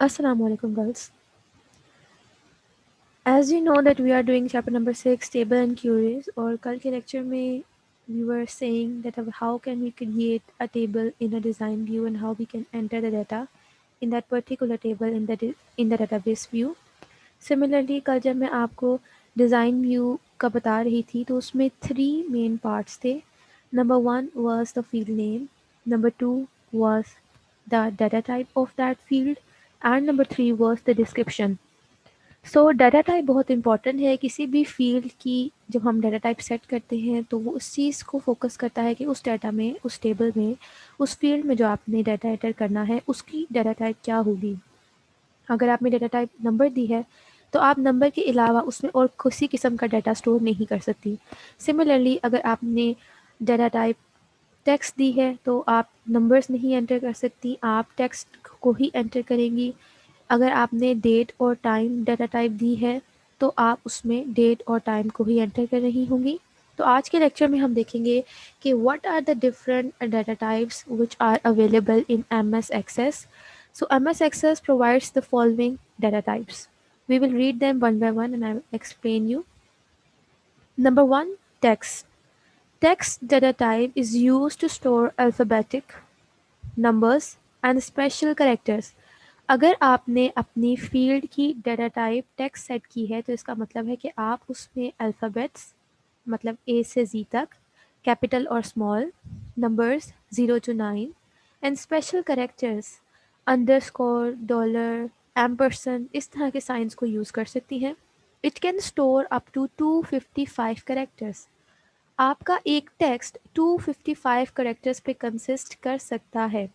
Assalamu alaikum girls. As you know that we are doing chapter number 6 table and queries और कल के lecture में we were saying that how can we create a table in a design view and how we can enter the data in that particular table in the database view. Similarly कल जब मैं आपको design view का बता रही थी तो उसमें 3 main parts थे. Number 1 was the field name, number 2 was the data type of that field and number 3 was the description. So data type बहुत इंपॉर्टेंट है किसी भी फील्ड की. जब हम डाटा टाइप सेट करते हैं तो वो उस चीज़ को फोकस करता है कि उस डाटा में, उस टेबल में, उस फील्ड में जो आपने डाटा एंटर करना है उसकी डाटा टाइप क्या होगी. अगर आपने डाटा टाइप नंबर दी है तो आप नंबर के अलावा उसमें और किसी किस्म का डाटा स्टोर नहीं कर सकती. सिमिलरली अगर आपने डाटा टाइप टेक्स्ट दी है तो आप नंबर्स नहीं एंटर कर सकती, आप टेक्स्ट को ही एंटर करेंगी. अगर आपने डेट और टाइम डाटा टाइप दी है तो आप उसमें डेट और टाइम को ही एंटर कर रही होंगी. तो आज के लेक्चर में हम देखेंगे कि what are the different data types which are available in MS Access. So MS Access provides the following data types. We will read them one by one and I will explain you. Number 1, text. Text data type is used to store alphabetic, numbers and special characters. अगर आपने अपनी field की data type text set की है तो इसका मतलब है कि आप उसमें अल्फ़ाबेट्स मतलब ए से जी तक, कैपिटल और small, numbers 0 to 9 and special characters underscore, dollar, ampersand इस तरह के साइंस को यूज़ कर सकती हैं. It can store up to 255 characters. आपका एक टेक्स्ट 255 करेक्टर्स पे कंसिस्ट कर सकता है.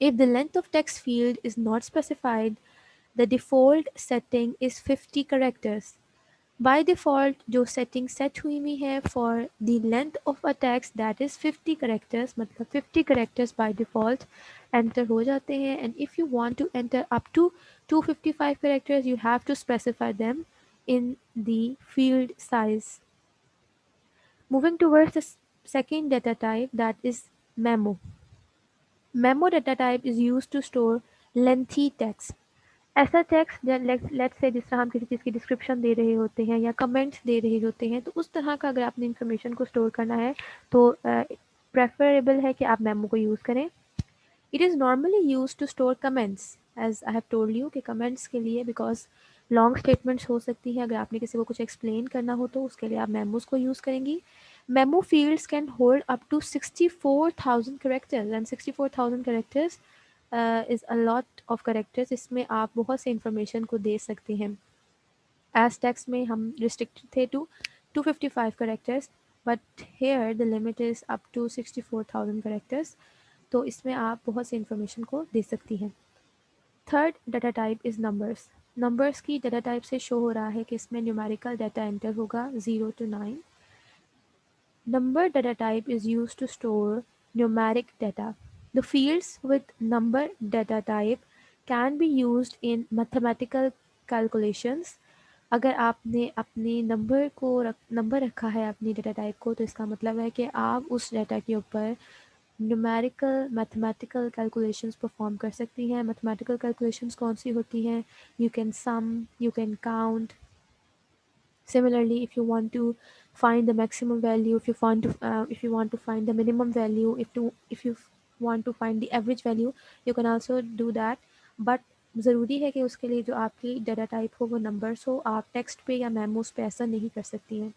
If the length of text field is not specified, the default setting is 50 characters. By default, जो setting set हुई हुई है for the length of a text that is 50 characters, मतलब 50 characters by default enter हो जाते हैं. And if you want to enter up to 255 characters, you have to specify them in the field size. Moving towards the second data type, that is memo. Memo data type is used to store lengthy text. ऐसा text let's say जिस तरह हम किसी चीज़ की description दे रहे होते हैं या कमेंट्स दे रहे होते हैं तो उस तरह का अगर आपने इन्फॉर्मेशन को स्टोर करना है तो प्रेफरेबल है कि आप मेमो को यूज़ करें. It is normally use to store comments as I have told you कि कमेंट्स के लिए बिकॉज लॉन्ग स्टेटमेंट्स हो सकती हैं. अगर आपने किसी को कुछ एक्सप्लेन करना हो तो उसके लिए आप मेमोज को यूज़ करेंगी. Memo fields can hold up to 64,000 characters and 64,000 characters is a lot of characters. इसमें आप बहुत से इंफॉर्मेशन को दे सकते हैं. एज टेक्स्ट में हम रिस्ट्रिक्टेड थे to 255 characters but here the limit is up to 64,000 characters. तो इसमें आप बहुत सी इंफॉर्मेशन को दे सकती हैं. Third data type is numbers. Numbers की डाटा टाइप से शो हो रहा है कि इसमें न्यूमेरिकल डाटा एंटर होगा 0 to 9. Number data type is used to store numeric data. The fields with number data type can be used in mathematical calculations. अगर आपने अपने नंबर रखा है अपनी डाटा टाइप को तो इसका मतलब है कि आप उस डाटा के ऊपर न्यूमेरिकल मैथमेटिकल कैलकुलेशंस परफॉर्म कर सकती हैं. मैथमेटिकल कैलकुलेशंस कौन सी होती हैं? You can sum, you can count. Similarly, if you want to find the maximum value, if you want to find the minimum value, if you want to find the average value, you can also do that. But ज़रूरी है कि उसके लिए जो आपकी data type हो वो numbers हो. आप टेक्स्ट पे या मेमोज पे ऐसा नहीं कर सकती हैं.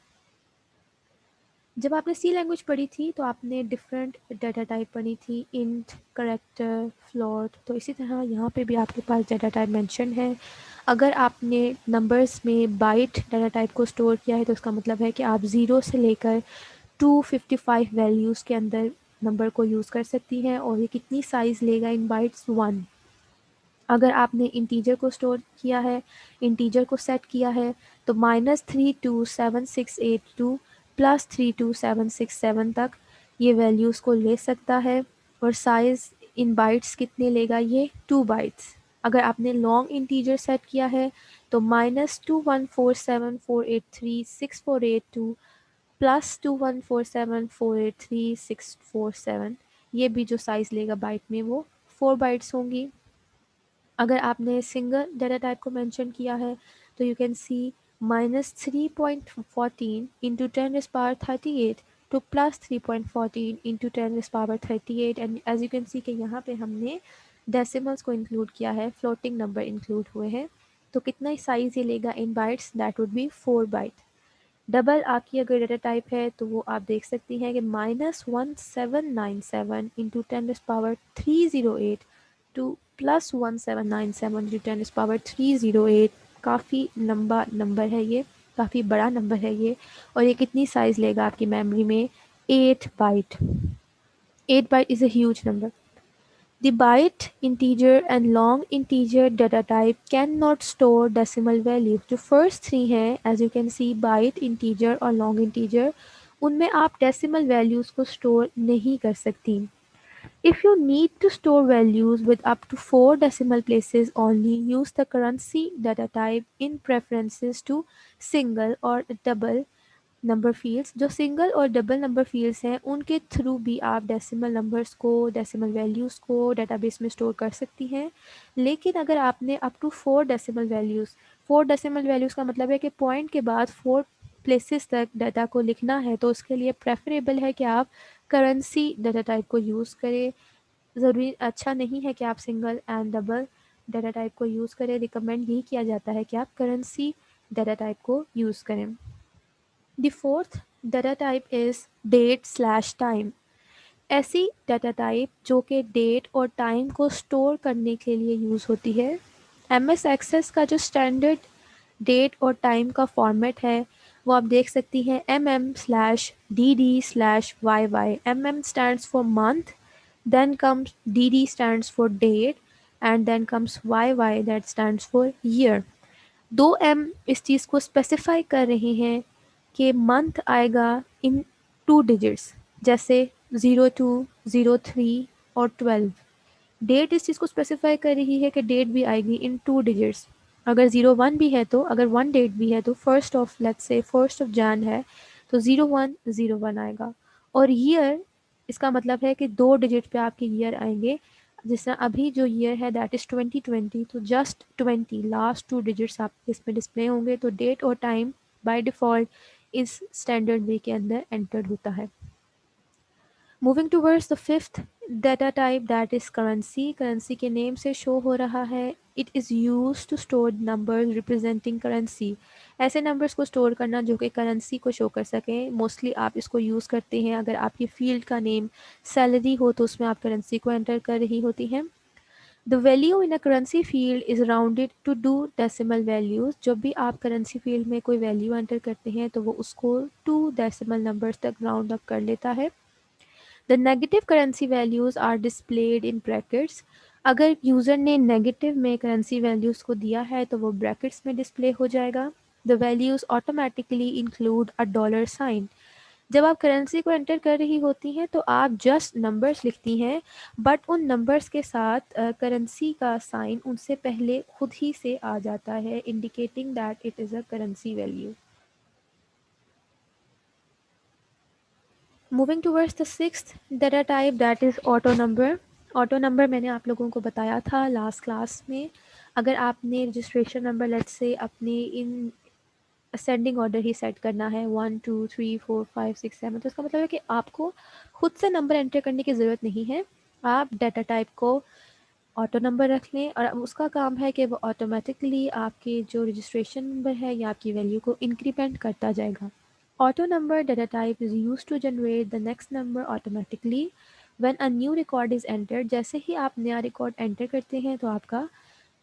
जब आपने सी लैंग्वेज पढ़ी थी तो आपने डिफरेंट डाटा टाइप पढ़ी थी, इंट, करेक्टर, फ्लोट. तो इसी तरह यहाँ पे भी आपके पास डाटा टाइप मेंशन है. अगर आपने नंबर्स में बाइट डाटा टाइप को स्टोर किया है तो इसका मतलब है कि आप 0 से लेकर 255 वैल्यूज़ के अंदर नंबर को यूज़ कर सकती हैं. और ये कितनी साइज़ लेगा इन बाइट्स? 1. अगर आपने इंटीजर को स्टोर किया है, इंटीजर को सेट किया है तो -327682 +32767 तक ये वैल्यूज़ को ले सकता है. और साइज़ इन बाइट्स कितने लेगा ये? 2 बाइट्स. अगर आपने लॉन्ग इंटीजर सेट किया है तो -21474836482 +21474836447 ये भी जो साइज़ लेगा बाइट में वो 4 बाइट्स होंगी. अगर आपने सिंगल डाटा टाइप को मेंशन किया है तो you can see -3.14 into 10⁻38 to +3.14 into 10⁻38 and as you can see कि यहाँ पे हमने डेसिमल्स को इंक्लूड किया है, फ्लोटिंग नंबर इंक्लूड हुए हैं। तो कितना साइज ये लेगा in bytes, that would be 4 byte. Double आपकी अगर डेटा टाइप है तो वो आप देख सकती हैं कि -1797 इंटू 10⁻308 टू +1797 इंटू 10⁻308। काफ़ी लंबा नंबर है ये, काफ़ी बड़ा नंबर है ये। और ये कितनी साइज़ लेगा आपकी मेमोरी में? 8 byte. 8 byte is a huge number. The byte, integer and long integer data type cannot store decimal values. जो first three हैं, as you can see, byte, integer और long integer, उनमें आप decimal values को store नहीं कर सकती. If you need to store values with up to 4 decimal places only, use the currency data type in preferences to single or double number fields. जो single और double number fields हैं उनके through भी आप decimal numbers को, decimal values को database में store कर सकती हैं। लेकिन अगर आपने अप टू 4 डेसिमल वैल्यूज़ का मतलब है कि पॉइंट के बाद 4 प्लेसेस तक डाटा को लिखना है, तो उसके लिए प्रेफरेबल है कि आप करेंसी डाटा टाइप को यूज़ करें। ज़रूरी अच्छा नहीं है कि आप single and double data type को यूज़ करें। रिकमेंड यही किया जाता है कि आप करेंसी डाटा टाइप को यूज़ करें। The fourth data type is date/time. ऐसी डाटा टाइप जो कि डेट और टाइम को स्टोर करने के लिए यूज़ होती है। MS एक्सेस का जो स्टैंडर्ड डेट और टाइम का फॉर्मेट है वो आप देख सकती हैं mm/dd/yy. mm stands for month, then comes dd stands for date, and then comes yy that stands for year. दो एम इस चीज़ को स्पेसिफाई कर रहे हैं कि मंथ आएगा इन 2 डिजिट्स, जैसे 02, 03 और 12। डेट इस चीज़ को स्पेसिफाई कर रही है कि डेट भी आएगी इन 2 डिजिट्स। अगर 01 भी है, तो अगर 1 डेट भी है तो first of, let's say first of Jain है तो 0101 आएगा। और ईयर, इसका मतलब है कि 2 डिजिट पे आपके ईयर आएंगे। जिस तरह अभी जो ईयर है दैट इज़ 2020, तो जस्ट 20 लास्ट 2 डिजिट्स आपके इसमें डिस्प्ले होंगे। तो डेट और टाइम बाय डिफ़ॉल्ट इस स्टैंडर्ड वे के अंदर एंटर्ड होता है। Moving towards the fifth data type, that is currency. Currency के नेम से शो हो रहा है, it is use to store numbers representing currency. ऐसे नंबर्स को स्टोर करना जो कि करेंसी को शो कर सकें। मोस्टली आप इसको यूज़ करते हैं अगर आपकी फील्ड का नेम सैलरी हो तो उसमें आप करेंसी को एंटर कर रही होती हैं। The value in a currency field is rounded to two decimal values. जब भी आप करेंसी फील्ड में कोई वैल्यू एंटर करते हैं तो वो उसको 2 डेसिमल नंबर्स तक राउंड अप कर लेता है। The negative currency values are displayed in brackets. अगर यूज़र ने नेगेटिव में करेंसी वैल्यूज़ को दिया है तो वो ब्रैकेट्स में डिस्प्ले हो जाएगा। The values automatically include a dollar sign. जब आप करेंसी को एंटर कर रही होती हैं तो आप जस्ट नंबर्स लिखती हैं, बट उन नंबर्स के साथ करेंसी का साइन उनसे पहले खुद ही से आ जाता है, indicating that it is a currency value. Moving towards the sixth data type, that is auto number. Auto number मैंने आप लोगों को बताया था लास्ट क्लास में। अगर आपने रजिस्ट्रेशन नंबर लेट्स से अपने in ascending order he set करना है 1 2 3 4 5 6 7, तो इसका मतलब है कि आपको खुद से नंबर एंटर करने की ज़रूरत नहीं है। आप डाटा टाइप को ऑटो नंबर रख लें और अब उसका काम है कि वो ऑटोमेटिकली आपके जो रजिस्ट्रेशन नंबर है या आपकी वैल्यू को इंक्रीमेंट करता जाएगा। Auto number data type is used to generate the next number automatically when a new record is entered. जैसे ही आप नया रिकॉर्ड एंटर करते हैं तो आपका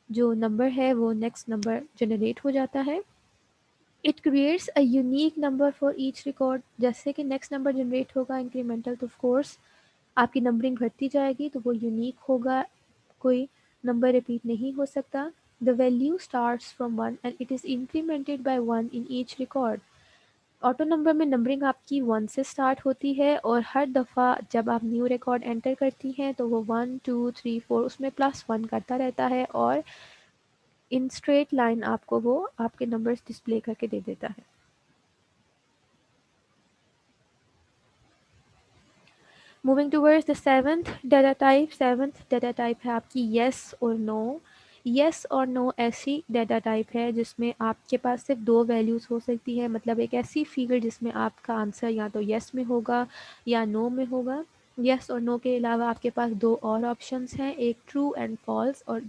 जो नंबर है वो नेक्स्ट नंबर जनरेट हो जाता है। It creates a unique number for each record. जैसे कि नेक्स्ट नंबर जनरेट होगा इंक्रीमेंटल, तो ऑफ कोर्स आपकी नंबरिंग घटती जाएगी तो वो यूनिक होगा, कोई नंबर रिपीट नहीं हो सकता। The value starts from 1 and it is incremented by 1 in each record. Auto number में नंबरिंग आपकी 1 से स्टार्ट होती है और हर दफ़ा जब आप न्यू रिकॉर्ड एंटर करती हैं तो वो 1 2 3 4 उसमें +1 करता रहता है और इन स्ट्रेट लाइन आपको वो आपके नंबर्स डिस्प्ले करके दे देता है। Moving towards the seventh data type. Seventh data type है आपकी येस और नो। येस और नो ऐसी डाटा टाइप है जिसमें आपके पास सिर्फ दो वैल्यूज़ हो सकती है, मतलब एक ऐसी फिगर जिसमें आपका आंसर या तो येस में होगा या नो में होगा। येस और नो के अलावा आपके पास दो और ऑप्शंस हैं, एक ट्रू एंड फॉल्स और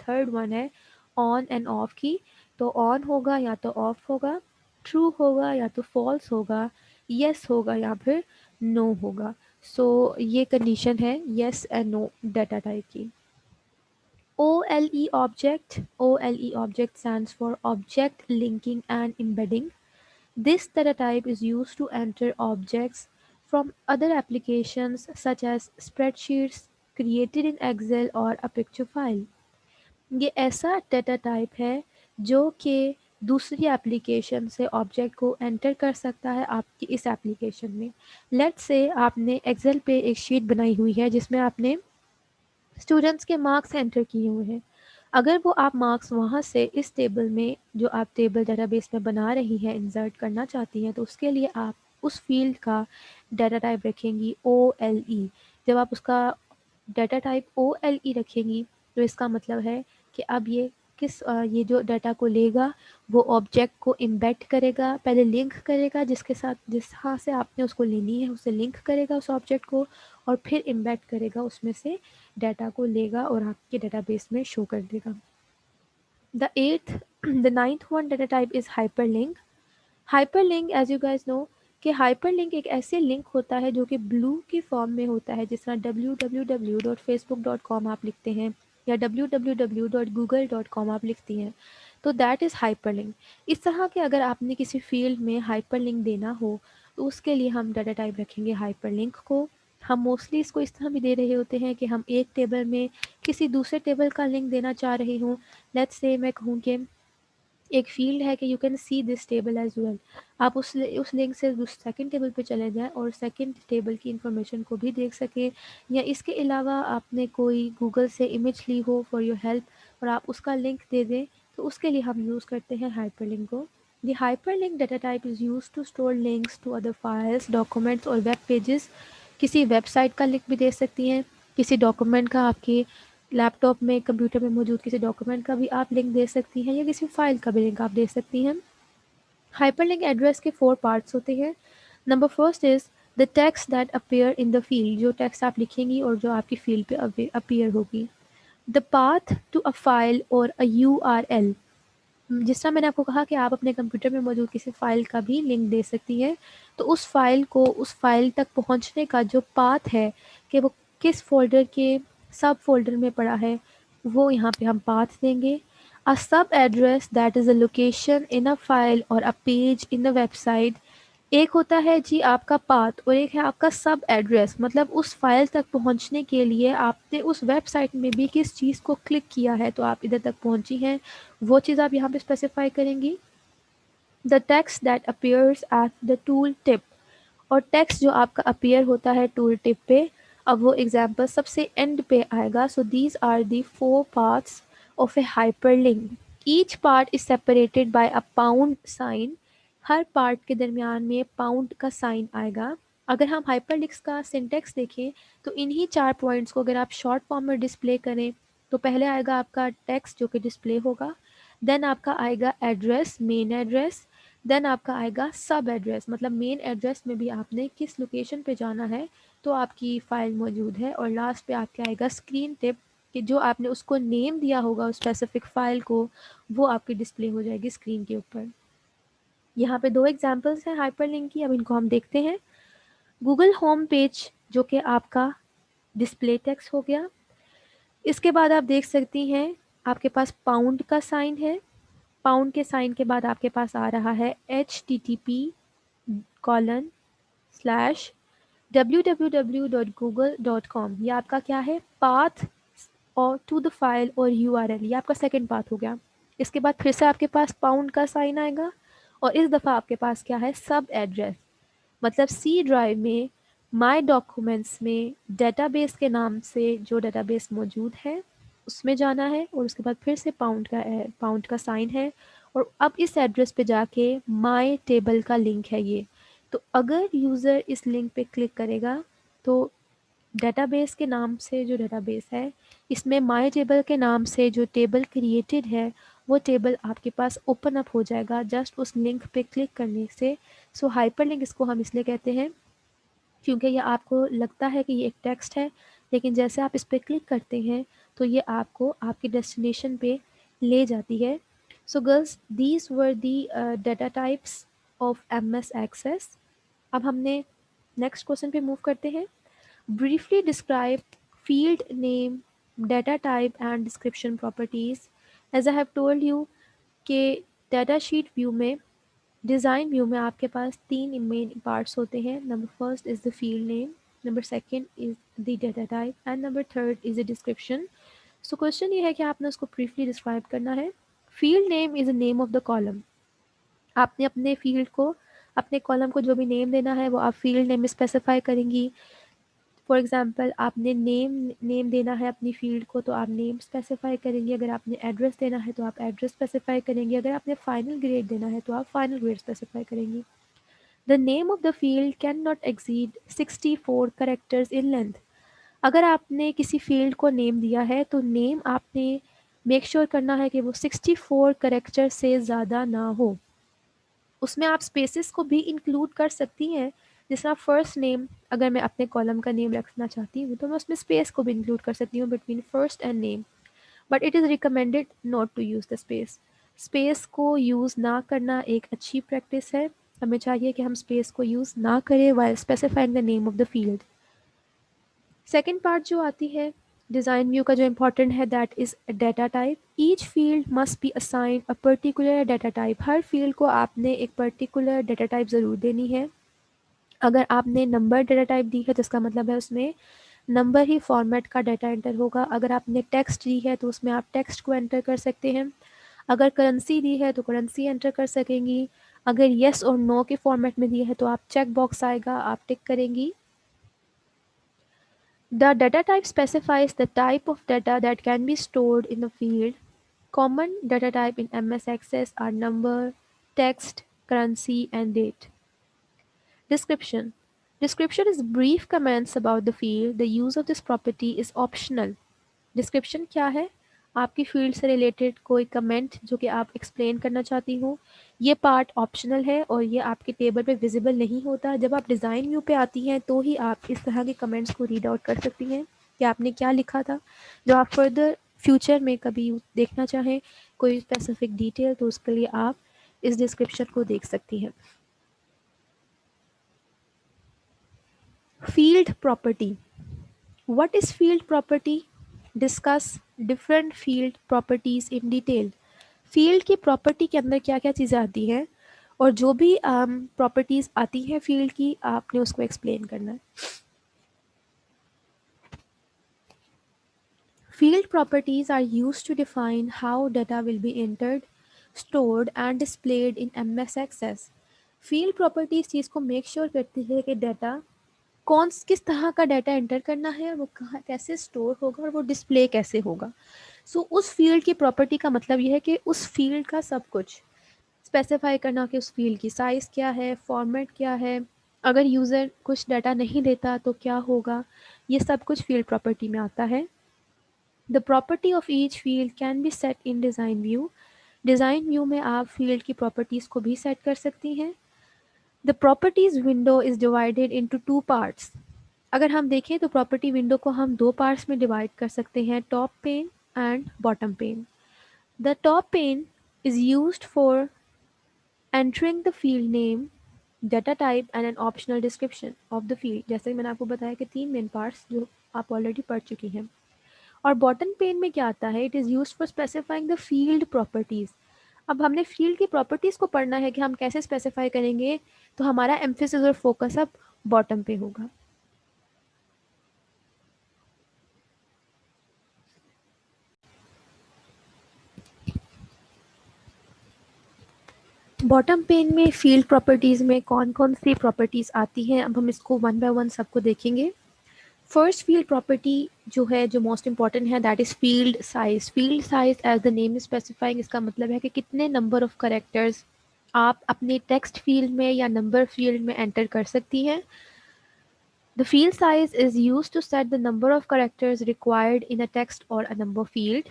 थर्ड वन है ऑन एंड ऑफ की। तो ऑन होगा या तो ऑफ होगा, ट्रू होगा या तो फॉल्स होगा, येस होगा या फिर नो होगा। सो ये कंडीशन है yes and no data type की। OLE object. OLE object stands for Object Linking and Embedding. This data type is used to enter objects from other applications such as spreadsheets created in Excel or a picture file. ये ऐसा data type है जो कि दूसरी application से object को enter कर सकता है आपकी इस एप्लीकेशन में। लेट्स से आपने एक्सेल पे एक शीट बनाई हुई है जिसमें आपने स्टूडेंट्स के मार्क्स एंटर किए हुए हैं। अगर वो आप मार्क्स वहाँ से इस टेबल में जो आप टेबल डेटाबेस में बना रही हैं इंसर्ट करना चाहती हैं, तो उसके लिए आप उस फील्ड का डाटा टाइप रखेंगी OLE। जब आप उसका डाटा टाइप OLE रखेंगी तो इसका मतलब है कि अब ये जो डाटा को लेगा वो ऑब्जेक्ट को इम्बेड करेगा, पहले लिंक करेगा जिसके साथ जहाँ से आपने उसको लेनी है उसे लिंक करेगा उस ऑब्जेक्ट को, और फिर इम्बेड करेगा उसमें से डाटा को लेगा और आपके डेटाबेस में शो कर देगा। The ninth one data type is hyperlink. Hyperlink, as you guys know, कि hyperlink एक ऐसे लिंक होता है जो कि ब्लू की फॉर्म में होता है, जिस तरह www.facebook.com आप लिखते हैं या www.google.com आप लिखती हैं, तो दैट इज़ हाइपरलिंक। इस तरह के अगर आपने किसी फील्ड में हाइपरलिंक देना हो तो उसके लिए हम डाटा टाइप रखेंगे हाइपरलिंक को। हम मोस्टली इसको इस तरह भी दे रहे होते हैं कि हम एक टेबल में किसी दूसरे टेबल का लिंक देना चाह रही हूँ। लेट्स से मैं कहूँ कि एक फील्ड है कि you can see this table as well, आप उस लिंक से सेकंड टेबल पे चले जाएं और सेकंड टेबल की इंफॉर्मेशन को भी देख सकें। या इसके अलावा आपने कोई गूगल से इमेज ली हो फॉर योर हेल्प और आप उसका लिंक दे दें, तो उसके लिए हम यूज़ करते हैं हाइपरलिंक को। The hyperlink data type is use to store links to other files, documents और वेब पेजेस। किसी वेबसाइट का लिंक भी दे सकती हैं, किसी डॉक्यूमेंट का, आपके लैपटॉप में कंप्यूटर में मौजूद किसी डॉक्यूमेंट का भी आप लिंक दे सकती हैं या किसी फाइल का भी लिंक आप दे सकती हैं। हाइपरलिंक एड्रेस के 4 पार्ट्स होते हैं। Number first is the text that appear in the field, जो टेक्स्ट आप लिखेंगी और जो आपकी फील्ड पे अपीयर होगी। The path to a file और अ URL, जिस तरह मैंने आपको कहा कि आप अपने कंप्यूटर में मौजूद किसी फ़ाइल का भी लिंक दे सकती हैं, तो उस फ़ाइल को उस फ़ाइल तक पहुंचने का जो पाथ है कि वो किस फ़ोल्डर के सब फ़ोल्डर में पड़ा है, वो यहाँ पे हम पाथ देंगे। अ सब address that is a location in a file और a page in a website. एक होता है जी आपका पाथ और एक है आपका सब एड्रेस, मतलब उस फाइल तक पहुंचने के लिए आपने उस वेबसाइट में भी किस चीज़ को क्लिक किया है तो आप इधर तक पहुंची हैं, वो चीज़ आप यहाँ पे स्पेसिफाई करेंगी। The text that appears at the tool tip, और टेक्स्ट जो आपका अपीयर होता है टूल टिप पे, अब वो एग्जाम्पल सबसे एंड पे आएगा। So these are the 4 parts of a hyperlink. Each part is separated by a pound sign. हर पार्ट के दरमियान में पाउंड का साइन आएगा। अगर हम हाइपरलिंक्स का सिंटेक्स देखें तो इन्हीं 4 पॉइंट्स को अगर आप शॉर्ट फॉर्म में डिस्प्ले करें तो पहले आएगा आपका टेक्स्ट जो कि डिस्प्ले होगा, देन आपका आएगा एड्रेस, मेन एड्रेस, देन आपका आएगा सब एड्रेस, मतलब मेन एड्रेस में भी आपने किस लोकेशन पे जाना है तो आपकी फ़ाइल मौजूद है, और लास्ट पे आपके आएगा स्क्रीन टिप कि जो आपने उसको नेम दिया होगा उस स्पेसिफिक फ़ाइल को, वो आपकी डिस्प्ले हो जाएगी स्क्रीन के ऊपर। यहाँ पे 2 एग्जांपल्स हैं हाइपरलिंक की, अब इनको हम देखते हैं। गूगल होम पेज जो कि आपका डिस्प्ले टेक्स्ट हो गया। इसके बाद आप देख सकती हैं आपके पास पाउंड का साइन है। पाउंड के साइन के बाद आपके पास आ रहा है http://www.google.com, ये आपका क्या है, पाथ और टू द फाइल और URL, ये आपका सेकंड पाथ हो गया। इसके बाद फिर से आपके पास पाउंड का साइन आएगा और इस दफ़ा आपके पास क्या है, सब एड्रेस, मतलब सी ड्राइव में माय डॉक्यूमेंट्स में डेटाबेस के नाम से जो डेटाबेस मौजूद है उसमें जाना है, और उसके बाद फिर से पाउंड का साइन है, और अब इस एड्रेस पे जाके माय टेबल का लिंक है ये। तो अगर यूज़र इस लिंक पे क्लिक करेगा तो डेटाबेस के नाम से जो डेटाबेस है, इसमें माई टेबल के नाम से जो टेबल क्रिएटेड है, वो टेबल आपके पास ओपन अप हो जाएगा जस्ट उस लिंक पे क्लिक करने से। सो हाइपरलिंक इसको हम इसलिए कहते हैं क्योंकि ये आपको लगता है कि ये एक टेक्स्ट है, लेकिन जैसे आप इस पे क्लिक करते हैं तो ये आपको आपके डेस्टिनेशन पे ले जाती है। So girls, these were the data types of MS Access. अब हमने नेक्स्ट क्वेश्चन पे मूव करते हैं। Briefly describe field name, data type and description properties. As I have told you कि डाटा शीट व्यू में, डिज़ाइन व्यू में आपके पास तीन मेन पार्ट्स होते हैं। Number first is the field name, number second is the data type and number third is the description. So question ये है कि आपने उसको ब्रीफली डिस्क्राइब करना है। Field name is the name of the column. आपने अपने फील्ड को, अपने कॉलम को जो भी नेम देना है वो आप फील्ड नेम में स्पेसिफाई करेंगी। फॉर एग्जांपल आपने नेम नेम देना है अपनी फील्ड को तो आप नेम स्पेसिफाई करेंगे। अगर आपने एड्रेस देना है तो आप एड्रेस स्पेसिफाई करेंगे। अगर आपने फाइनल ग्रेड देना है तो आप फाइनल ग्रेड स्पेसिफाई करेंगी। The name of the field can not exceed 64 characters in length. अगर आपने किसी फील्ड को नेम दिया है तो नेम आपने मेक श्योर करना है कि वो 64 करेक्टर से ज़्यादा ना हो। उसमें आप स्पेसेस को भी इंक्लूड कर सकती हैं। जिस तरह फर्स्ट नेम, अगर मैं अपने कॉलम का नेम रखना चाहती हूँ तो मैं उसमें स्पेस को भी इंक्लूड कर सकती हूँ between first and name, but it is recommended not to use the space. Space को यूज़ ना करना एक अच्छी प्रैक्टिस है। हमें चाहिए कि हम स्पेस को यूज़ ना करें while specifying the name of the field. Second part जो आती है डिज़ाइन व्यू का जो इम्पोर्टेंट है, that is data type. Each field must be assign a particular data type. Her field को आपने एक पर्टिकुलर डाटा टाइप ज़रूर देनी है। अगर आपने नंबर डाटा टाइप दी है तो इसका मतलब है उसमें नंबर ही फॉर्मेट का डाटा एंटर होगा। अगर आपने टेक्स्ट दी है तो उसमें आप टेक्स्ट को एंटर कर सकते हैं। अगर करेंसी दी है तो करेंसी एंटर कर सकेंगी। अगर येस और नो के फॉर्मेट में दी है तो आप चेक बॉक्स आएगा, आप टिक करेंगी। The data type specifies the type of data that can be stored in a field. Common data type in MS Access are number, text, currency, and date. Description. Description is brief comments about the field. The use of this property is optional. Description क्या है? आपकी field से related कोई comment जो कि आप explain करना चाहती हो, ये पार्ट ऑप्शनल है और ये आपके टेबल पे विजिबल नहीं होता। जब आप डिज़ाइन व्यू पे आती हैं तो ही आप इस तरह के कमेंट्स को रीड आउट कर सकती हैं कि आपने क्या लिखा था। जो आप फर्दर फ्यूचर में कभी देखना चाहें कोई स्पेसिफिक डिटेल तो उसके लिए आप इस डिस्क्रिप्शन को देख सकती हैं। Field property. What is field property? Discuss different field properties in detail. Field की प्रॉपर्टी के अंदर क्या क्या चीज़ें आती हैं और जो भी प्रॉपर्टीज़ आती हैं फील्ड की, आपने उसको एक्सप्लेन करना है। Field properties are used to define how data will be entered, stored and displayed in MS Access. Field properties चीज़ को मेक श्योर करती है कि डाटा कौन किस तरह का डाटा एंटर करना है, वो कहाँ कैसे स्टोर होगा और वो डिस्प्ले कैसे होगा। सो उस फील्ड की प्रॉपर्टी का मतलब ये है कि उस फील्ड का सब कुछ स्पेसिफाई करना कि उस फील्ड की साइज़ क्या है, फॉर्मेट क्या है, अगर यूज़र कुछ डाटा नहीं देता तो क्या होगा, ये सब कुछ फील्ड प्रॉपर्टी में आता है। The property of each field can be set in design view. Design view में आप फील्ड की प्रॉपर्टीज़ को भी सेट कर सकती हैं। The properties window is divided into two parts. अगर हम देखें तो प्रॉपर्टी विंडो को हम दो पार्ट्स में डिवाइड कर सकते हैं, top pane and bottom pane. The top pane is used for entering the field name, data type and an optional description of the field. जैसे कि मैंने आपको बताया कि तीन मेन पार्ट्स जो आप ऑलरेडी पढ़ चुकी हैं। और बॉटम पेन में क्या आता है, it is used for specifying the field properties. अब हमने फील्ड की प्रॉपर्टीज़ को पढ़ना है कि हम कैसे स्पेसिफाई करेंगे, तो हमारा एम्फेसिस और फोकस अब बॉटम पे होगा। बॉटम पेन में फील्ड प्रॉपर्टीज़ में कौन कौन सी प्रॉपर्टीज़ आती हैं, अब हम इसको वन बाय वन सबको देखेंगे। फर्स्ट फील्ड प्रॉपर्टी जो है, जो मोस्ट इंपॉर्टेंट है, that is field size. Field size as the name is specifying, इसका मतलब है कि कितने नंबर ऑफ करेक्टर्स आप अपने टेक्स्ट फील्ड में या नंबर फील्ड में एंटर कर सकती हैं। The field size is used to set the number of characters required in a text or a number field.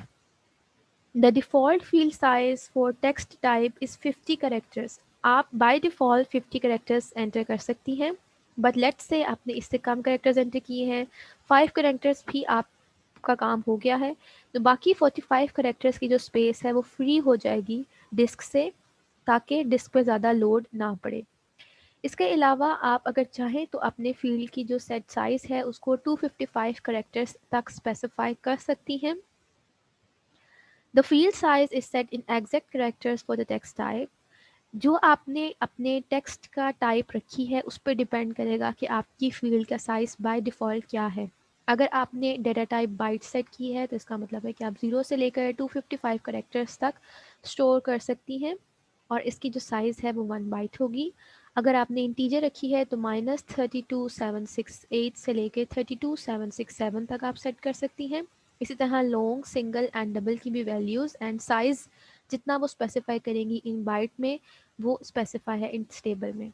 The default field size for text type is 50 characters. आप by default 50 characters enter कर सकती हैं, but let's say आपने इससे कम characters enter किए हैं, 5 characters भी आपका काम हो गया है, तो बाकी 45 characters की जो space है वो free हो जाएगी disk से, ताकि disk पे ज़्यादा load ना पड़े। इसके अलावा आप अगर चाहें तो अपने field की जो set size है उसको 255 characters तक specify कर सकती हैं। The field size is set in exact characters for the text type. जो आपने अपने टेक्स्ट का टाइप रखी है उस पर डिपेंड करेगा कि आपकी फील्ड का साइज बाय डिफ़ॉल्ट क्या है। अगर आपने डेटा टाइप बाइट सेट की है तो इसका मतलब है कि आप 0 से लेकर 255 करेक्टर्स तक स्टोर कर सकती हैं और इसकी जो साइज़ है वो 1 बाइट होगी। अगर आपने इंटीजर रखी है तो -32768 से लेकर 32767 तक आप सेट कर सकती हैं। इसी तरह लॉन्ग, सिंगल एंड डबल की भी वैल्यूज़ एंड साइज़ जितना वो स्पेसिफाई करेंगी इन बाइट में वो स्पेसिफाई है इंट टेबल में।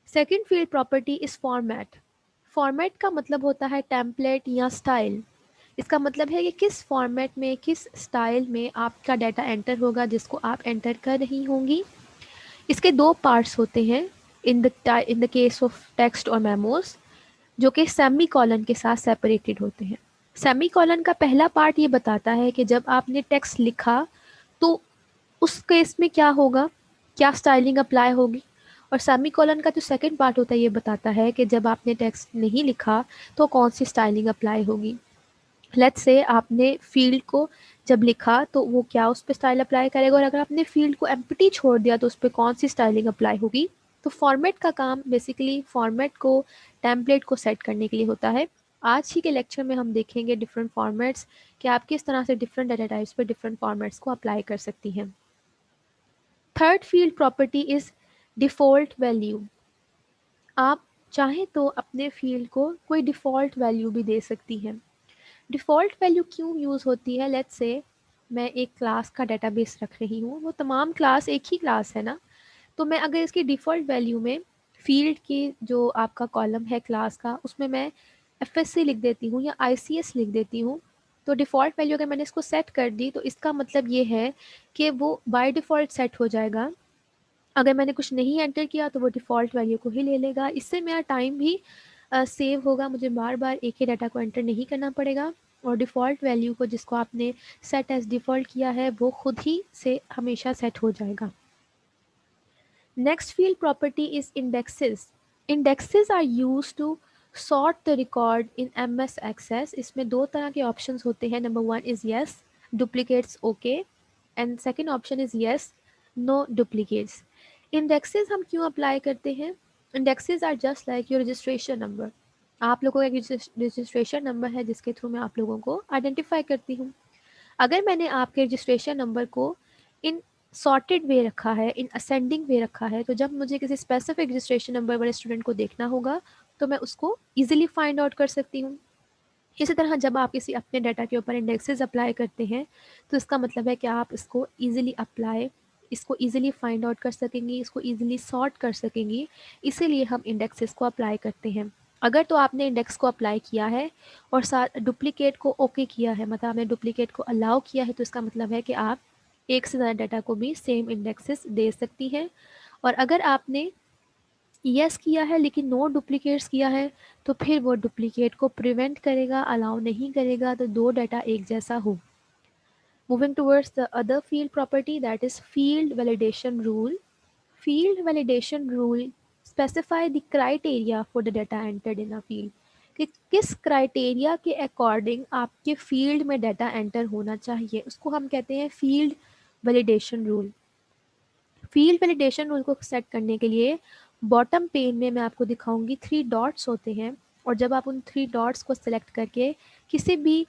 Second field property is format. Format का मतलब होता है टेम्पलेट या स्टाइल। इसका मतलब है कि किस फॉर्मेट में, किस स्टाइल में आपका डाटा एंटर होगा जिसको आप एंटर कर रही होंगी। इसके दो पार्ट्स होते हैं in the case of text और मेमोज, जो कि सेमी कॉलन के साथ सेपरेटेड होते हैं। सेमी कॉलन का पहला पार्ट ये बताता है कि जब आपने टेक्स्ट लिखा तो उस केस में क्या होगा, क्या स्टाइलिंग अप्लाई होगी। और सेमीकोलन का जो सेकंड पार्ट होता है ये बताता है कि जब आपने टेक्स्ट नहीं लिखा तो कौन सी स्टाइलिंग अप्लाई होगी। लेट्स से आपने फील्ड को जब लिखा तो वो क्या उस पर स्टाइल अप्लाई करेगा, और अगर आपने फील्ड को एम्प्टी छोड़ दिया तो उस पर कौन सी स्टाइलिंग अप्लाई होगी। तो फॉर्मेट का काम बेसिकली फॉर्मेट को, टेम्पलेट को सेट करने के लिए होता है। आज ही के लेक्चर में हम देखेंगे डिफरेंट फॉर्मेट्स कि आप किस तरह से डिफरेंट डाटा टाइप्स पर डिफरेंट फॉर्मेट्स को अप्लाई कर सकती हैं। Third field property is default value. आप चाहें तो अपने फील्ड को कोई डिफ़ॉल्ट वैल्यू भी दे सकती हैं। डिफ़ॉल्ट वैल्यू क्यों यूज़ होती है? लेट्स से मैं एक क्लास का डेटाबेस रख रही हूँ, वो तमाम क्लास एक ही क्लास है ना, तो मैं अगर इसकी डिफ़ॉल्ट वैल्यू में फील्ड की जो आपका कॉलम है क्लास का उसमें मैं एफएससी लिख देती हूँ या आईसीएस लिख देती हूँ, तो डिफ़ॉल्ट वैल्यू अगर मैंने इसको सेट कर दी तो इसका मतलब ये है कि वो बाय डिफ़ॉल्ट सेट हो जाएगा। अगर मैंने कुछ नहीं एंटर किया तो वो डिफ़ॉल्ट वैल्यू को ही ले लेगा। इससे मेरा टाइम भी सेव होगा, मुझे बार-बार एक ही डाटा को एंटर नहीं करना पड़ेगा और डिफ़ॉल्ट वैल्यू को जिसको आपने सेट एज़ डिफ़ॉल्ट किया है वो खुद ही से हमेशा सेट हो जाएगा। Next field property is indexes. Indexes are used to sort the record in MS Access. इसमें दो तरह के options होते हैं. Number one is yes, duplicates okay, and second option is yes, no duplicates. Indexes हम क्यों apply करते हैं? Indexes are just like your registration number. आप लोगों का एक registration number है जिसके थ्रू मैं आप लोगों को identify करती हूँ। अगर मैंने आपके रजिस्ट्रेशन नंबर को इन सॉर्टेड वे रखा है, इन असेंडिंग वे रखा है, तो जब मुझे किसी स्पेसिफिक रजिस्ट्रेशन नंबर वाले स्टूडेंट को देखना होगा तो मैं उसको ईजिली फाइंड आउट कर सकती हूँ। इसी तरह जब आप किसी अपने डाटा के ऊपर इंडेक्सेस अप्लाई करते हैं तो इसका मतलब है कि आप इसको ईजिली अप्लाई, इसको ईजिली फाइंड आउट कर सकेंगी, इसको ईजिली सॉर्ट कर सकेंगी, इसीलिए हम इंडेक्सेस को अप्लाई करते हैं। अगर तो आपने इंडेक्स को अप्लाई किया है और साथ डुप्लीकेट को ओके किया है, मतलब आपने डुप्लीकेट को अलाउ किया है, तो इसका मतलब है कि आप एक से ज़्यादा डाटा को भी सेम इंडेक्सेस दे सकती हैं। और अगर आपने यस किया है लेकिन नो डुप्लीकेट्स किया है तो फिर वो डुप्लीकेट को प्रिवेंट करेगा, अलाउ नहीं करेगा तो दो डाटा एक जैसा हो। Moving towards the other field property that is field validation rule. Field validation rule specify the criteria for the data entered in a field, कि किस क्राइटेरिया के अकॉर्डिंग आपके फील्ड में डाटा एंटर होना चाहिए, उसको हम कहते हैं field validation rule. Field validation rule को सेट करने के लिए बॉटम पेन में मैं आपको दिखाऊंगी 3 डॉट्स होते हैं, और जब आप उन 3 डॉट्स को सेलेक्ट करके किसी भी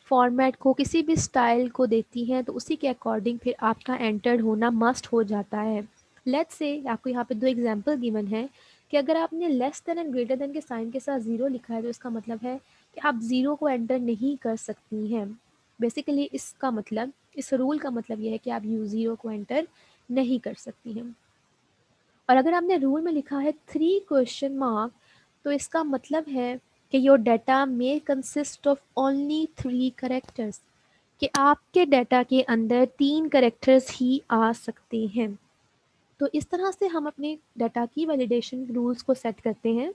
फॉर्मेट को, किसी भी स्टाइल को देती हैं तो उसी के अकॉर्डिंग फिर आपका एंटर्ड होना मस्ट हो जाता है। लेट्स से आपको यहाँ पे दो एग्जांपल गिवन है कि अगर आपने less than and greater than के साइन के साथ ज़ीरो लिखा है तो इसका मतलब है कि आप ज़ीरो को एंटर नहीं कर सकती हैं। बेसिकली इसका मतलब, इस रूल का मतलब ये है कि आप यू ज़ीरो को एंटर नहीं कर सकती हैं। और अगर आपने रूल में लिखा है 3 क्वेश्चन मार्क तो इसका मतलब है कि your data may consist of only 3 characters, कि आपके डाटा के अंदर 3 कैरेक्टर्स ही आ सकते हैं। तो इस तरह से हम अपने डाटा की वैलिडेशन रूल्स को सेट करते हैं।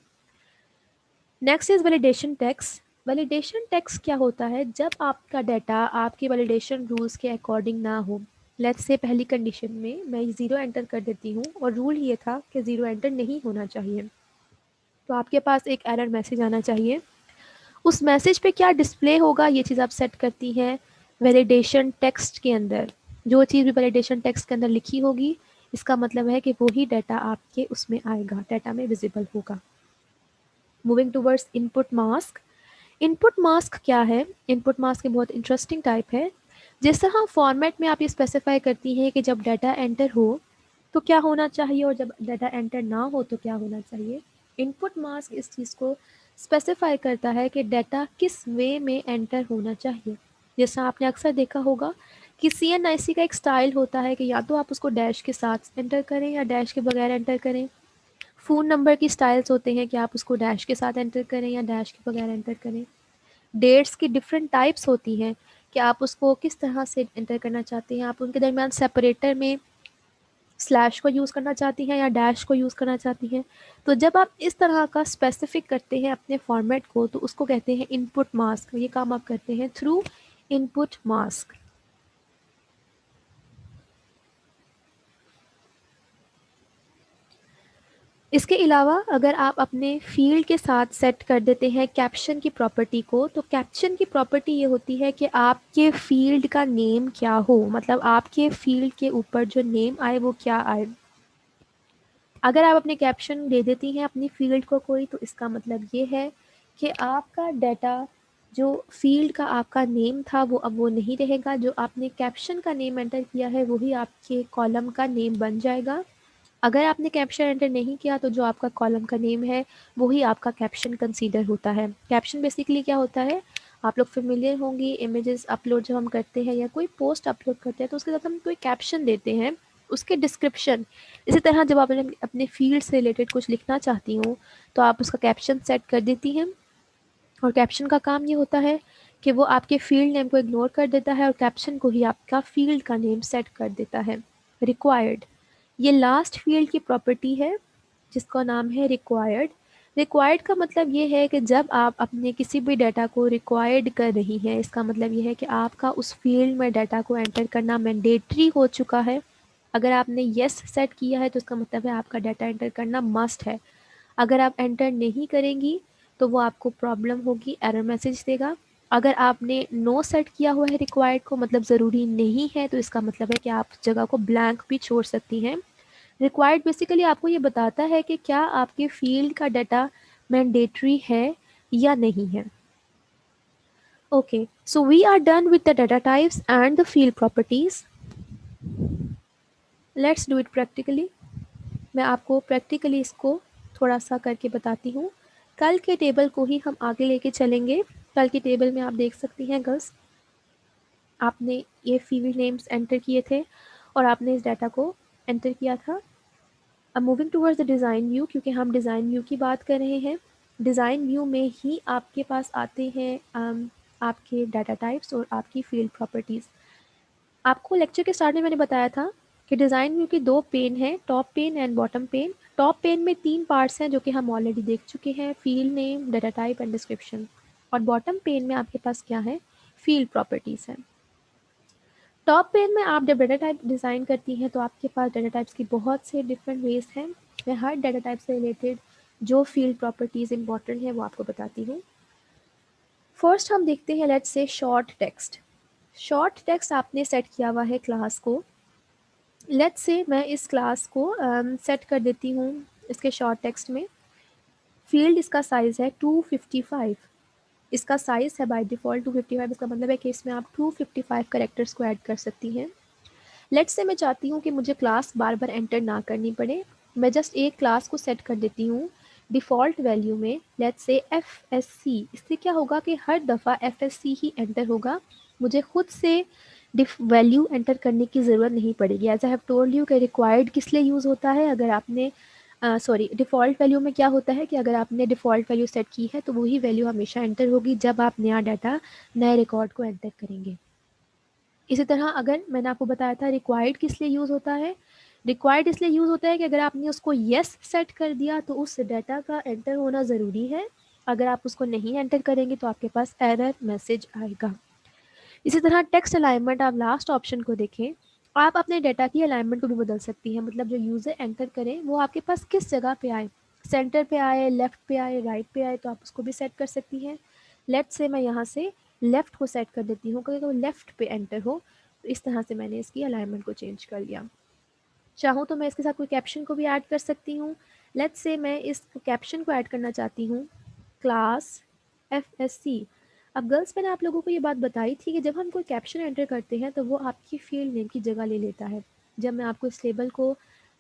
Next is validation text. Validation text क्या होता है? जब आपका डाटा आपके वैलिडेशन रूल्स के अकॉर्डिंग ना हो। लेट्स से पहली कंडीशन में मैं 0 एंटर कर देती हूँ और रूल ये था कि 0 एंटर नहीं होना चाहिए, तो आपके पास एक एरर मैसेज आना चाहिए। उस मैसेज पे क्या डिस्प्ले होगा ये चीज़ आप सेट करती हैं वैलिडेशन टेक्स्ट के अंदर। जो चीज़ भी वैलिडेशन टेक्स्ट के अंदर लिखी होगी, इसका मतलब है कि वही डाटा आपके उसमें आएगा, डाटा में विजिबल होगा। Moving towards input mask. Input mask क्या है? इनपुट मास्क एक बहुत इंटरेस्टिंग टाइप है। जिस तरह फॉर्मेट में आप ये स्पेसिफाई करती हैं कि जब डाटा एंटर हो तो क्या होना चाहिए और जब डाटा एंटर ना हो तो क्या होना चाहिए, इनपुट मास्क इस चीज़ को स्पेसिफाई करता है कि डाटा किस वे में एंटर होना चाहिए। जैसा आपने अक्सर देखा होगा कि CNIC का एक स्टाइल होता है कि या तो आप उसको डैश के साथ एंटर करें या डैश के बगैर एंटर करें। फ़ोन नंबर की स्टाइल्स होते हैं कि आप उसको डैश के साथ एंटर करें या डैश के बगैर एंटर करें। डेट्स की डिफरेंट टाइप्स होती हैं कि आप उसको किस तरह से एंटर करना चाहते हैं। आप उनके दरमियान सेपरेटर में स्लैश को यूज़ करना चाहती हैं या डैश को यूज़ करना चाहती हैं। तो जब आप इस तरह का स्पेसिफिक करते हैं अपने फॉर्मेट को तो उसको कहते हैं इनपुट मास्क। ये काम आप करते हैं थ्रू इनपुट मास्क। इसके अलावा अगर आप अपने फील्ड के साथ सेट कर देते हैं कैप्शन की प्रॉपर्टी को, तो कैप्शन की प्रॉपर्टी ये होती है कि आपके फील्ड का नेम क्या हो, मतलब आपके फील्ड के ऊपर जो नेम आए वो क्या आए। अगर आप अपने कैप्शन दे देती हैं अपनी फील्ड को कोई, तो इसका मतलब ये है कि आपका डाटा जो फील्ड का आपका नेम था वो अब वो नहीं रहेगा। जो आपने कैप्शन का नेम एंटर किया है वही आपके कॉलम का नेम बन जाएगा। अगर आपने कैप्शन एंटर नहीं किया तो जो आपका कॉलम का नेम है वही आपका कैप्शन कंसीडर होता है। कैप्शन बेसिकली क्या होता है, आप लोग फेमिलियर होंगी, इमेजेस अपलोड जब हम करते हैं या कोई पोस्ट अपलोड करते हैं तो उसके साथ हम कोई कैप्शन देते हैं, उसके डिस्क्रिप्शन। इसी तरह जब आप अपने फील्ड से रिलेटेड कुछ लिखना चाहती हो तो आप उसका कैप्शन सेट कर देती हैं। और कैप्शन का काम ये होता है कि वो आपके फील्ड नेम को इग्नोर कर देता है और कैप्शन को ही आपका फील्ड का नेम सेट कर देता है। रिक्वायर्ड, ये लास्ट फील्ड की प्रॉपर्टी है जिसका नाम है रिक्वायर्ड। रिक्वायर्ड का मतलब ये है कि जब आप अपने किसी भी डाटा को रिक्वायर्ड कर रही हैं, इसका मतलब ये है कि आपका उस फील्ड में डाटा को एंटर करना मैंडेटरी हो चुका है। अगर आपने येस सेट किया है तो इसका मतलब है आपका डाटा एंटर करना मस्ट है। अगर आप एंटर नहीं करेंगी तो वो आपको प्रॉब्लम होगी, एरर मैसेज देगा। अगर आपने नो सेट किया हुआ है रिक्वायर्ड को, मतलब ज़रूरी नहीं है, तो इसका मतलब है कि आप जगह को ब्लैंक भी छोड़ सकती हैं। रिक्वायर्ड बेसिकली आपको ये बताता है कि क्या आपके फील्ड का डाटा मैंडेटरी है या नहीं है। Okay, so we are done with the data types and the field properties. Let's do it practically. मैं आपको प्रैक्टिकली इसको थोड़ा सा करके बताती हूँ। कल के टेबल को ही हम आगे लेके चलेंगे। कल की टेबल में आप देख सकती हैं गर्ल्स, आपने ये फील्ड नेम्स एंटर किए थे और आपने इस डाटा को एंटर किया था। अब moving towards the design view, क्योंकि हम डिज़ाइन व्यू की बात कर रहे हैं। डिज़ाइन व्यू में ही आपके पास आते हैं आपके डाटा टाइप्स और आपकी फील्ड प्रॉपर्टीज़। आपको लेक्चर के स्टार्ट में मैंने बताया था कि डिज़ाइन व्यू के 2 पेन हैं, top pane and bottom pane. Top pane में 3 पार्ट्स हैं जो कि हम ऑलरेडी देख चुके हैं, field name, data type and description. और बॉटम पेन में आपके पास क्या है, फील्ड प्रॉपर्टीज़ हैं। टॉप पेन में आप जब डाटा टाइप डिज़ाइन करती हैं तो आपके पास डाटा टाइप्स की बहुत से डिफरेंट वेज हैं। मैं हर डाटा टाइप से रिलेटेड जो फील्ड प्रॉपर्टीज़ इंपॉर्टेंट है वो आपको बताती हूँ। फर्स्ट हम देखते हैं let's say short text. Short text आपने सेट किया हुआ है क्लास को। लेट्स से मैं इस क्लास को सेट कर देती हूँ इसके शॉर्ट टेक्स्ट में। फील्ड इसका साइज़ है 255। इसका साइज़ है बाय डिफ़ॉल्ट 255। इसका मतलब है कि इसमें आप 255 कैरेक्टर्स को ऐड कर सकती हैं। लेट्स से मैं चाहती हूँ कि मुझे क्लास बार बार एंटर ना करनी पड़े। मैं जस्ट एक क्लास को सेट कर देती हूँ डिफ़ॉल्ट वैल्यू में, लेट्स से FSC। इससे क्या होगा कि हर दफ़ा FSC ही एंटर होगा, मुझे खुद से वैल्यू एंटर करने की ज़रूरत नहीं पड़ेगी। As I have told you कि रिक्वायर्ड किस लिए यूज़ होता है, अगर आपने सॉरी, डिफ़ॉल्ट वैल्यू में क्या होता है कि अगर आपने डिफ़ॉल्ट वैल्यू सेट की है तो वही वैल्यू हमेशा एंटर होगी जब आप नया डाटा नए रिकॉर्ड को एंटर करेंगे। इसी तरह अगर मैंने आपको बताया था रिक्वायर्ड किस लिए यूज़ होता है, रिक्वायर्ड इसलिए यूज़ होता है कि अगर आपने उसको येस सेट कर दिया तो उस डाटा का एंटर होना ज़रूरी है। अगर आप उसको नहीं एंटर करेंगे तो आपके पास एरर मैसेज आएगा। इसी तरह टेक्स्ट अलाइनमेंट, आप लास्ट ऑप्शन को देखें, आप अपने डाटा की अलाइनमेंट को भी बदल सकती हैं। मतलब जो यूज़र एंटर करें वो आपके पास किस जगह पे आए, सेंटर पे आए, लेफ्ट पे आए, राइट पे आए, तो आप उसको भी सेट कर सकती हैं। लेट्स से मैं यहाँ से लेफ्ट को सेट कर देती हूँ क्योंकि वो लेफ्ट पे एंटर हो, तो इस तरह से मैंने इसकी अलाइनमेंट को चेंज कर लिया। चाहूँ तो मैं इसके साथ कोई कैप्शन को भी ऐड कर सकती हूँ। लेट्स से मैं इस कैप्शन को ऐड करना चाहती हूँ, क्लास एफएससी। अब गर्ल्स, मैंने आप लोगों को ये बात बताई थी कि जब हम कोई कैप्शन एंटर करते हैं तो वो आपकी फील्ड नेम की जगह ले लेता है। जब मैं आपको इस टेबल को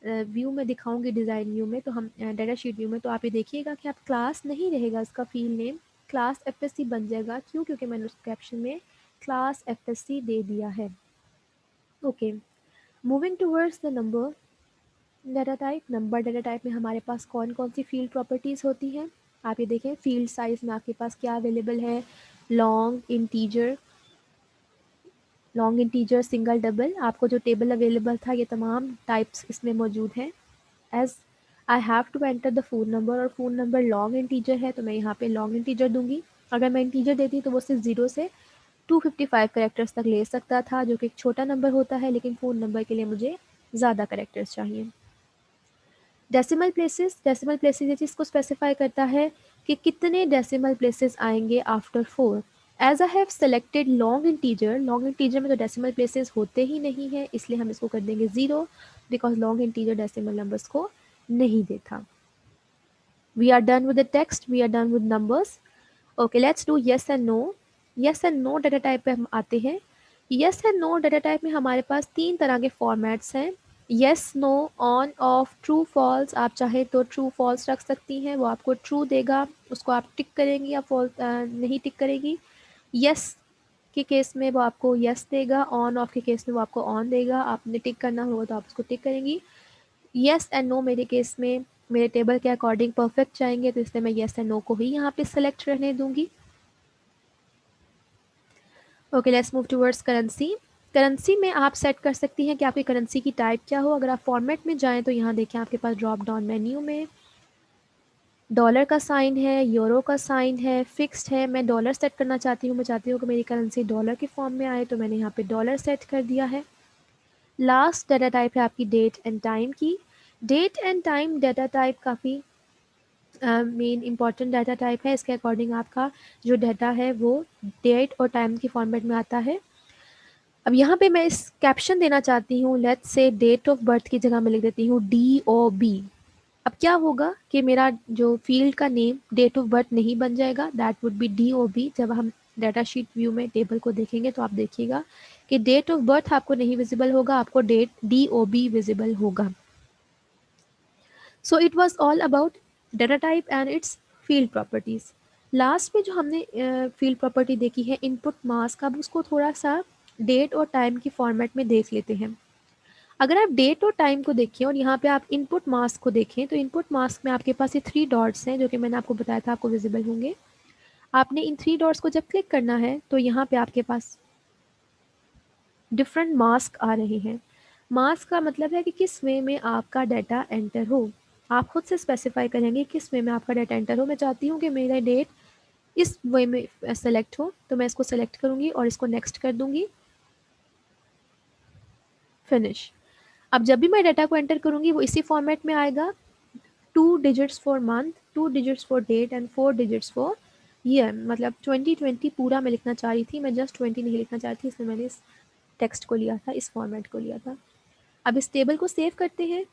व्यू में दिखाऊंगी, डिज़ाइन व्यू में, तो हम डाटा शीट व्यू में, तो आप ये देखिएगा कि आप क्लास नहीं रहेगा इसका फील्ड नेम, क्लास एफएससी बन जाएगा। क्यों? क्योंकि मैंने उस कैप्शन में क्लास एफएससी दे दिया है। Okay, moving towards the number data type. Number data type में हमारे पास कौन कौन सी फील्ड प्रॉपर्टीज़ होती हैं? आप ये देखें, फील्ड साइज़ में आपके पास क्या अवेलेबल है, long, integer, long integer, single, double. आपको जो टेबल अवेलेबल था ये तमाम टाइप्स इसमें मौजूद हैं। As I have to enter the phone number, और फ़ोन नंबर लॉन्ग इंटीजर है तो मैं यहाँ पे लॉन्ग इंटीजर दूंगी। अगर मैं इंटीजर देती तो वो सिर्फ 0 से 255 करेक्टर्स तक ले सकता था, जो कि एक छोटा नंबर होता है, लेकिन फ़ोन नंबर के लिए मुझे ज़्यादा करेक्टर्स चाहिए। डेसिमल प्लेसेस ये चीज़ को स्पेसिफाई करता है कि कितने डेसिमल प्लेसेस आएंगे after 4। As I have selected long integer में तो डेसिमल प्लेसेस होते ही नहीं हैं, इसलिए हम इसको कर देंगे 0, because long integer decimal numbers को नहीं देता। We are done with the text, we are done with numbers. Okay, let's do yes and no. Yes and no data type पे हम आते हैं। Yes and no data type में हमारे पास 3 तरह के फॉर्मेट्स हैं। Yes, no, on, off, true, false. आप चाहे तो ट्रू फॉल्स रख सकती हैं, वो आपको ट्रू देगा, उसको आप टिक करेंगी या फॉल्स नहीं टिक करेगी। येस के केस में वो आपको येस देगा, ऑन ऑफ के केस में वो आपको ऑन देगा, आपने टिक करना होगा तो आप उसको टिक करेंगी। येस एंड नो मेरे केस में मेरे टेबल के अकॉर्डिंग परफेक्ट चाहेंगे, तो इसलिए मैं येस एंड नो को ही यहाँ पे सेलेक्ट रहने दूंगी। Okay, let's move towards currency. Currency में आप सेट कर सकती हैं कि आपकी करेंसी की टाइप क्या हो। अगर आप फॉर्मेट में जाएं तो यहाँ देखें आपके पास ड्रॉप डाउन मेन्यू में डॉलर का साइन है, यूरो का साइन है, फिक्स्ड है। मैं डॉलर सेट करना चाहती हूँ, मैं चाहती हूँ कि मेरी करेंसी डॉलर के फॉर्म में आए, तो मैंने यहाँ पे डॉलर सेट कर दिया है। लास्ट डाटा टाइप है आपकी डेट एंड टाइम की। Date and time data type काफ़ी मेन इंपॉर्टेंट डाटा टाइप है। इसके अकॉर्डिंग आपका जो डाटा है वो डेट और टाइम की फॉर्मेट में आता है। अब यहाँ पे मैं इस कैप्शन देना चाहती हूँ, let's say date of birth की जगह मैं लिख देती हूँ DOB। अब क्या होगा कि मेरा जो फील्ड का नेम डेट ऑफ बर्थ नहीं बन जाएगा, दैट वुड बी DOB। जब हम डाटा शीट व्यू में टेबल को देखेंगे तो आप देखिएगा कि डेट ऑफ बर्थ आपको नहीं विजिबल होगा, आपको डेट DOB विजिबल होगा। So it was all about data type and it's field properties. Last में जो हमने फील्ड प्रॉपर्टी देखी है इनपुट मास्क, अब उसको थोड़ा सा डेट और टाइम की फॉर्मेट में देख लेते हैं। अगर आप डेट और टाइम को देखें और यहाँ पे आप इनपुट मास्क को देखें तो इनपुट मास्क में आपके पास ये 3 डॉट्स हैं जो कि मैंने आपको बताया था आपको विजिबल होंगे। आपने इन 3 डॉट्स को जब क्लिक करना है तो यहाँ पे आपके पास डिफरेंट मास्क आ रहे हैं। मास्क का मतलब है कि किस वे में आपका डाटा एंटर हो। आप खुद से स्पेसिफाई करेंगे किस वे में आपका डाटा एंटर हो। मैं चाहती हूँ कि मेरा डेट इस वे में सेलेक्ट हो, तो मैं इसको सेलेक्ट करूँगी और इसको नेक्स्ट कर दूँगी, फिनिश। अब जब भी मैं डाटा को एंटर करूँगी वो इसी फॉर्मेट में आएगा, 2 digits for month, 2 digits for date and 4 digits for year. मतलब 2020 पूरा मैं लिखना चाह रही थी, मैं जस्ट 20 नहीं लिखना चाह रही थी, इसलिए मैंने इस टेक्स्ट को लिया था, इस फॉर्मेट को लिया था। अब इस टेबल को सेव करते हैं।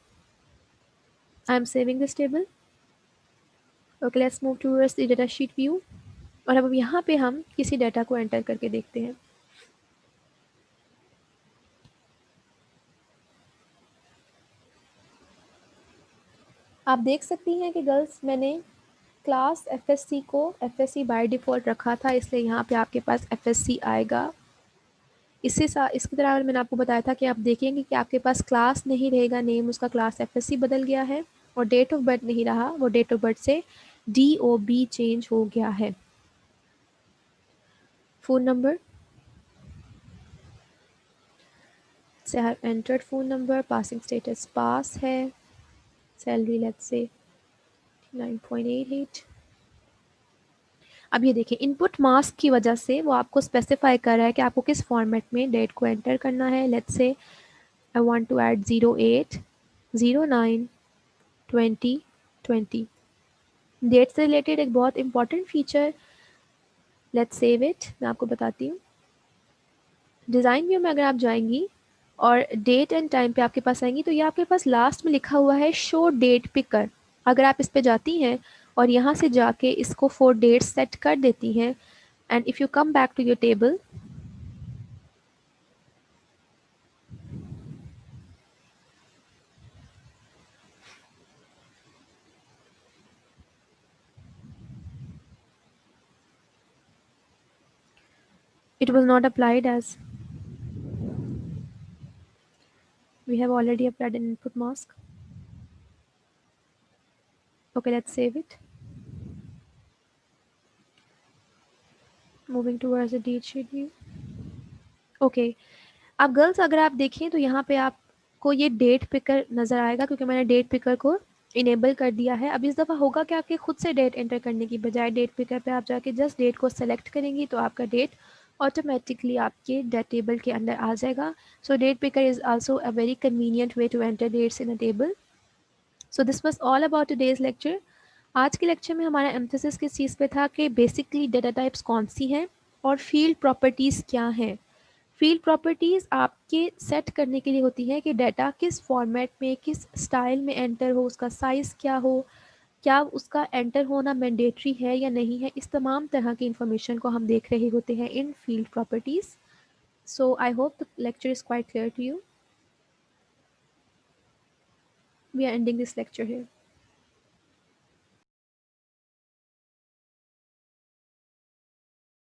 I am saving this table. Okay, let's move towards the data sheet view. और अब यहाँ पे हम किसी डाटा को एंटर करके देखते हैं। आप देख सकती हैं कि गर्ल्स, मैंने क्लास एफएससी को एफएससी बाय डिफ़ॉल्ट रखा था, इसलिए यहाँ पे आपके पास एफएससी आएगा। इसकी तरह मैंने आपको बताया था कि आप देखेंगे कि आपके पास क्लास नहीं रहेगा नेम, उसका क्लास एफएससी बदल गया है। और डेट ऑफ बर्थ नहीं रहा, वो डेट ऑफ बर्थ से DOB चेंज हो गया है। फ़ोन नंबर से I have entered phone number, passing status pass है, सैलरी लेट्स से 9.88। अब ये देखिए इनपुट मास्क की वजह से वो आपको स्पेसिफाई कर रहा है कि आपको किस फॉर्मेट में डेट को एंटर करना है। Let's say I want to add 08 09 2020। Date से रिलेटेड एक बहुत important feature, let's save it, मैं आपको बताती हूँ। डिज़ाइन व्यू में अगर आप जाएंगी और डेट एंड टाइम पे आपके पास आएंगी तो ये आपके पास लास्ट में लिखा हुआ है शो डेट पिकर। अगर आप इस पे जाती हैं और यहाँ से जाके इसको 4 डेट्स सेट कर देती हैं, and if you come back to your table, it was not applied as we have already applied an input mask. Okay, let's save it. Moving towards the date sheet view. Okay, अब girls अगर आप देखें तो यहाँ पे आपको ये date picker नज़र आएगा क्योंकि मैंने डेट पिकर को इनेबल कर दिया है। अब इस दफ़ा होगा कि आपके खुद से डेट एंटर करने की बजाय डेट पिकर पे आप जाके जस्ट डेट को सेलेक्ट करेंगी तो आपका डेट ऑटोमेटिकली आपके डेट टेबल के अंदर आ जाएगा। So date picker is also a very convenient way to enter dates in a table. So this was all about today's lecture. आज के लेक्चर में हमारा एम्फेसिस किस चीज़ पे था कि बेसिकली डेटा टाइप्स कौन सी हैं और फील्ड प्रॉपर्टीज़ क्या हैं। फील्ड प्रॉपर्टीज़ आपके सेट करने के लिए होती है कि डाटा किस फॉर्मेट में किस स्टाइल में एंटर हो, उसका साइज़ क्या हो, क्या उसका एंटर होना मैंडेटरी है या नहीं है, इस तमाम तरह की इंफॉर्मेशन को हम देख रहे होते हैं इन field properties. So I hope the lecture is quite clear to you. We are ending this lecture here.